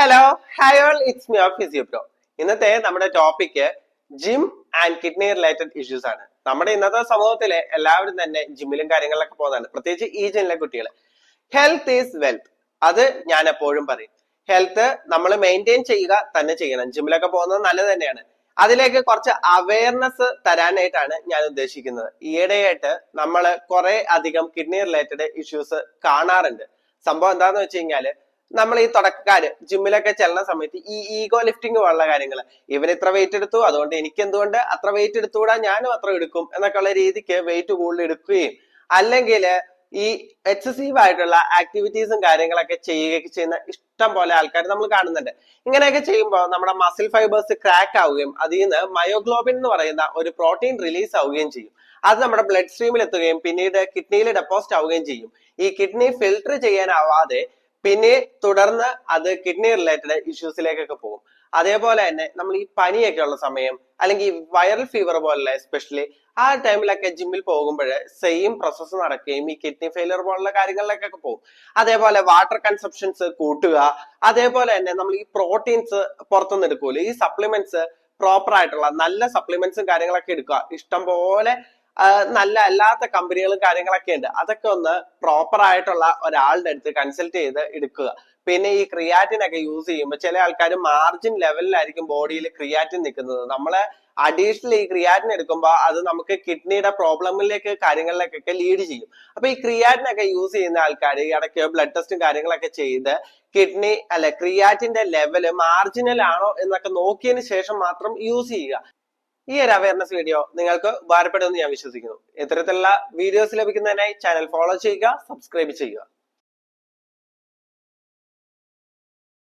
Hello hi all, it's me of physio pro. ഇന്നത്തെ നമ്മുടെ topic gym and kidney related issues ആണ്. നമ്മുടെ ഇന്നത്തെ സമൂഹത്തിലെ എല്ലാവരും തന്നെ ജിമ്മിലും കാര്യങ്ങളിലൊക്കെ പോകുന്നതാണ്, പ്രത്യേകിച്ച് ഈ ജനിലെ കുട്ടികൾ. ഹെൽത്ത് ഈസ് വെൽത്ത്, അത് ഞാൻ എപ്പോഴും പറയും. ഹെൽത്ത് നമ്മൾ മെയിൻറ്റെയിൻ ചെയ്യുക തന്നെ ചെയ്യണം. ജിമ്മിലൊക്കെ പോകുന്നത് നല്ലത് തന്നെയാണ്. അതിലേക്ക് കുറച്ച് അവയർനെസ് തരാനായിട്ടാണ് ഞാൻ ഉദ്ദേശിക്കുന്നത്. ഈയിടെയായിട്ട് നമ്മൾ കുറെ അധികം കിഡ്നി റിലേറ്റഡ് ഇഷ്യൂസ് കാണാറുണ്ട്. സംഭവം എന്താന്ന് വെച്ച് കഴിഞ്ഞാല്, നമ്മൾ ഈ തുടക്കക്കാര് ജിമ്മിലൊക്കെ ചെല്ലുന്ന സമയത്ത് ഈ ഈഗോ ലിഫ്റ്റിംഗ് പോലുള്ള കാര്യങ്ങൾ, ഇവൻ ഇത്ര വെയിറ്റ് എടുത്തു അതുകൊണ്ട് എനിക്ക് എന്തുകൊണ്ട് അത്ര വെയിറ്റ് എടുത്തുകൂടാ, ഞാനും അത്ര എടുക്കും എന്നൊക്കെ ഉള്ള രീതിക്ക് വെയിറ്റ് കൂടുതൽ എടുക്കുകയും, അല്ലെങ്കിൽ ഈ എക്സസീവ് ആയിട്ടുള്ള ആക്ടിവിറ്റീസും കാര്യങ്ങളൊക്കെ ചെയ്യുന്ന ഇഷ്ടം പോലെ ആൾക്കാർ നമ്മൾ കാണുന്നുണ്ട്. ഇങ്ങനെയൊക്കെ ചെയ്യുമ്പോൾ നമ്മുടെ മസിൽ ഫൈബേഴ്സ് ക്രാക്ക് ആവുകയും അതിൽ നിന്ന് മയോഗ്ലോബിൻ എന്ന് പറയുന്ന ഒരു പ്രോട്ടീൻ റിലീസ് ആവുകയും ചെയ്യും. അത് നമ്മുടെ ബ്ലഡ് സ്ട്രീമിൽ എത്തുകയും പിന്നീട് കിഡ്നിയിൽ ഡെപ്പോസിറ്റ് ആവുകയും ചെയ്യും. ഈ കിഡ്നി ഫിൽട്ടർ ചെയ്യാനാവാതെ പിന്നെ തുടർന്ന് അത് കിഡ്നി റിലേറ്റഡ് ഇഷ്യൂസിലേക്കൊക്കെ പോകും. അതേപോലെ തന്നെ നമ്മൾ ഈ പനിയൊക്കെ ഉള്ള സമയം, അല്ലെങ്കിൽ വൈറൽ ഫീവർ പോലുള്ള എസ്പെഷ്യലി ആ ടൈമിലൊക്കെ ജിമ്മിൽ പോകുമ്പോൾ സെയിം പ്രോസസ്സ് നടക്കുകയും ഈ കിഡ്നി ഫെയിലിയർ പോലുള്ള കാര്യങ്ങളിലേക്കൊക്കെ പോകും. അതേപോലെ വാട്ടർ കൺസപ്ഷൻസ് കൂട്ടുക, അതേപോലെ തന്നെ നമ്മൾ ഈ പ്രോട്ടീൻസ് പുറത്തുനിന്ന് എടുക്കൂല, ഈ സപ്ലിമെന്റ്സ് പ്രോപ്പർ ആയിട്ടുള്ള നല്ല സപ്ലിമെന്റ്സും കാര്യങ്ങളൊക്കെ എടുക്കുക. ഇഷ്ടം പോലെ നല്ല അല്ലാത്ത കമ്പനികളും കാര്യങ്ങളൊക്കെ ഉണ്ട്. അതൊക്കെ ഒന്ന് പ്രോപ്പർ ആയിട്ടുള്ള ഒരാളുടെ അടുത്ത് കൺസൾട്ട് ചെയ്ത് എടുക്കുക. പിന്നെ ഈ ക്രിയാറ്റിൻ ഒക്കെ യൂസ് ചെയ്യുമ്പോൾ ചില ആൾക്കാർ മാർജിൻ ലെവലിലായിരിക്കും ബോഡിയിൽ ക്രിയാറ്റിൻ നിൽക്കുന്നത്. നമ്മള് അഡീഷണൽ ഈ ക്രിയാറ്റിൻ എടുക്കുമ്പോൾ അത് നമുക്ക് കിഡ്നിയുടെ പ്രോബ്ലമിലേക്ക് കാര്യങ്ങളിലേക്കൊക്കെ ലീഡ് ചെയ്യും. അപ്പൊ ഈ ക്രിയാറ്റിൻ ഒക്കെ യൂസ് ചെയ്യുന്ന ആൾക്കാർ ഇടയ്ക്ക് ബ്ലഡ് ടെസ്റ്റും കാര്യങ്ങളൊക്കെ ചെയ്ത് കിഡ്നി ക്രിയാറ്റിന്റെ ലെവല് മാർജിനൽ ആണോ എന്നൊക്കെ നോക്കിയതിന് ശേഷം മാത്രം യൂസ് ചെയ്യുക. ഈ ഒരു അവയർനെസ് വീഡിയോ നിങ്ങൾക്ക് ഉപകാരപ്പെടുമെന്ന് ഞാൻ വിശ്വസിക്കുന്നു. ഇത്തരത്തിലുള്ള വീഡിയോസ് ലഭിക്കുന്നതിനായി ചാനൽ ഫോളോ ചെയ്യുക, സബ്സ്ക്രൈബ് ചെയ്യുക.